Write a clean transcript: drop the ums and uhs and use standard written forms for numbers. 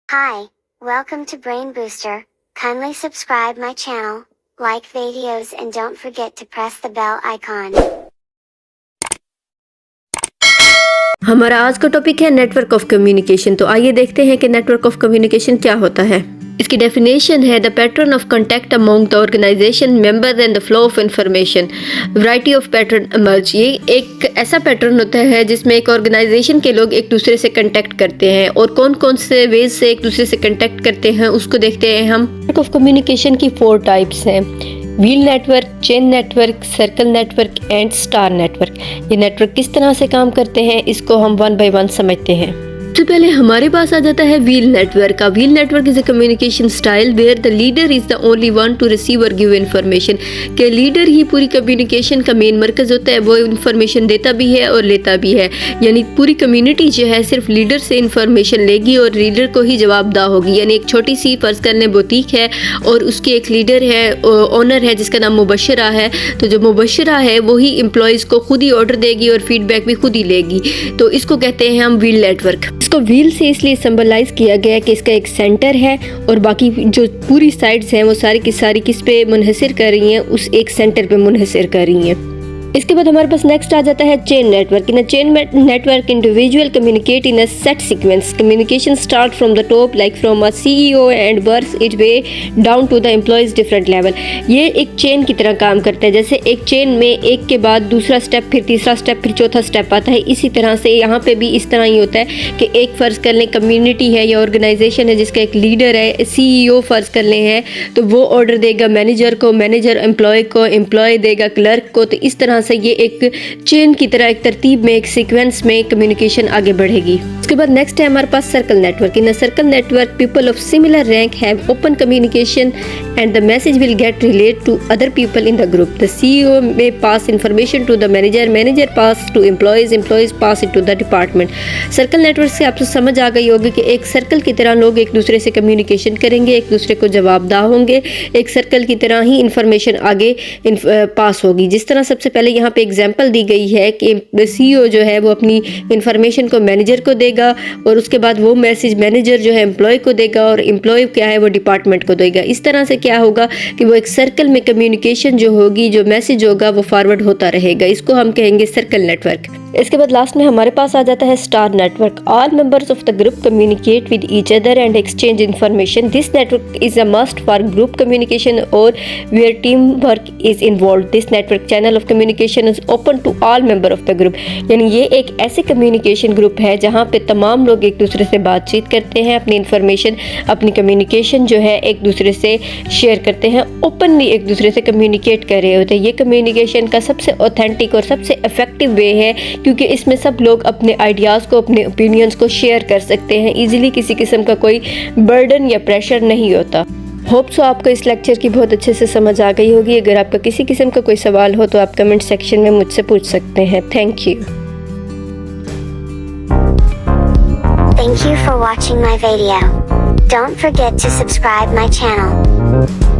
Hi, welcome to Brain Booster. Kindly subscribe my channel, like videos and don't forget to press the bell icon. हमारा आज का topic है network of communication. तो आइए देखते हैं कि नेटवर्क ऑफ कम्युनिकेशन क्या होता है। इसकी डेफिनेशन है the pattern of contact among the organization member and the flow of information, variety of pattern emerge. ये एक ऐसा पैटर्न होता है जिसमें एक ऑर्गेनाइजेशन के लोग एक दूसरे से कंटेक्ट करते हैं और कौन कौन से वेज से एक दूसरे से कंटेक्ट करते हैं उसको देखते हैं हम। नेटवर्क ऑफ कम्युनिकेशन की 4 टाइप्स हैं: wheel network, chain network, circle network and star network. ये नेटवर्क किस तरह से काम करते हैं इसको हम 1 बाय 1 समझते हैं। सबसे पहले हमारे पास आ जाता है व्हील नेटवर्क का। Wheel network is a communication style where the leader is the only one to receive और गिव इन्फॉर्मेशन। के लीडर ही पूरी कम्युनिकेशन का मेन मरकज होता है, वो इन्फॉर्मेशन देता भी है और लेता भी है। यानी पूरी कम्युनिटी जो है सिर्फ लीडर से इन्फॉर्मेशन लेगी और लीडर को ही जवाबदा होगी। यानी एक छोटी सी फर्ज कर लें बुटीक है और उसकी एक लीडर है, ओनर है जिसका नाम मुबशरा है। तो जो मुबशरा है वही एम्प्लॉयज़ को खुद ही ऑर्डर देगी और फीडबैक भी खुद ही लेगी। तो इसको कहते हैं हम व्हील नेटवर्क। इसको व्हील से इसलिए सिंबलाइज किया गया कि इसका एक सेंटर है और बाकी जो पूरी साइड्स हैं वो सारी की सारी किस पे मुनहसर कर रही हैं, उस एक सेंटर पे मुनहसर कर रही हैं। इसके बाद हमारे पास नेक्स्ट आ जाता है chain network. In a chain network individual communicate in a set sequence. Communication start from the top like from a CEO and works it way down to the employees different level. ये एक chain की तरह काम करता है। जैसे एक chain में एक के बाद दूसरा स्टेप, फिर तीसरा स्टेप, फिर चौथा स्टेप आता है। इसी तरह से यहाँ पे भी इस तरह ही होता है कि एक फ़र्ज़ कर लें कम्युनिटी है या ऑर्गेनाइजेशन है जिसका एक लीडर है, सीईओ फ़र्ज़ कर लें है, तो वो ऑर्डर देगा मैनेजर को, मैनेजर एम्प्लॉय को, एम्प्लॉय देगा क्लर्क को। तो इस तरह से ये एक चेन की तरह एक तरतीब में, एक सीक्वेंस में कम्युनिकेशन आगे बढ़ेगी। उसके बाद नेक्स्ट है हमारे पास circle network. In a circle network people of similar rank have open communication and the message will get relate to other people in the group. The CEO may pass information to the manager, manager pass to employees, employees pass it to the department. Circle network से आपको समझ आ गई होगी कि एक circle की तरह लोग एक दूसरे से कम्युनिकेशन करेंगे, एक दूसरे को जवाबदा होंगे, एक सर्कल की तरह ही इंफॉर्मेशन आगे पास होगी। जिस तरह सबसे पहले यहाँ पे एग्जाम्पल दी गई है कि सीईओ जो है वो अपनी इंफॉर्मेशन को मैनेजर को देगा और उसके बाद वो मैसेज मैनेजर जो है एम्प्लॉय को देगा और एम्प्लॉय क्या है वो डिपार्टमेंट को देगा। इस तरह से क्या होगा कि वो एक सर्कल में कम्युनिकेशन जो होगी, जो मैसेज होगा वो फॉरवर्ड होता रहेगा। इसको हम कहेंगे सर्कल नेटवर्क। इसके बाद लास्ट में हमारे पास आ जाता है star network. All members of the group communicate with each other and exchange information. This network is a must for group communication और where team work is involve. This network channel of communication is open to all member of the group. यानी ये एक ऐसे communication group है जहाँ पे तमाम लोग एक दूसरे से बातचीत करते हैं, अपनी इन्फॉर्मेशन, अपनी कम्युनिकेशन जो है एक दूसरे से शेयर करते हैं, ओपनली एक दूसरे से कम्युनिकेट कर रहे होते हैं। ये कम्युनिकेशन का सबसे ऑथेंटिक और सबसे इफेक्टिव वे है क्योंकि इसमें सब लोग अपने आइडियाज़ को, अपने ओपिनियंस को शेयर कर सकते हैं ईजिली। किसी किस्म का कोई बर्डन या प्रेशर नहीं होता। होप सो आपको इस लेक्चर की बहुत अच्छे से समझ आ गई होगी। अगर आपका किसी किस्म का कोई सवाल हो तो आप कमेंट सेक्शन में मुझसे पूछ सकते हैं। Thank you. Thank you for watching my video. Don't forget to subscribe my channel.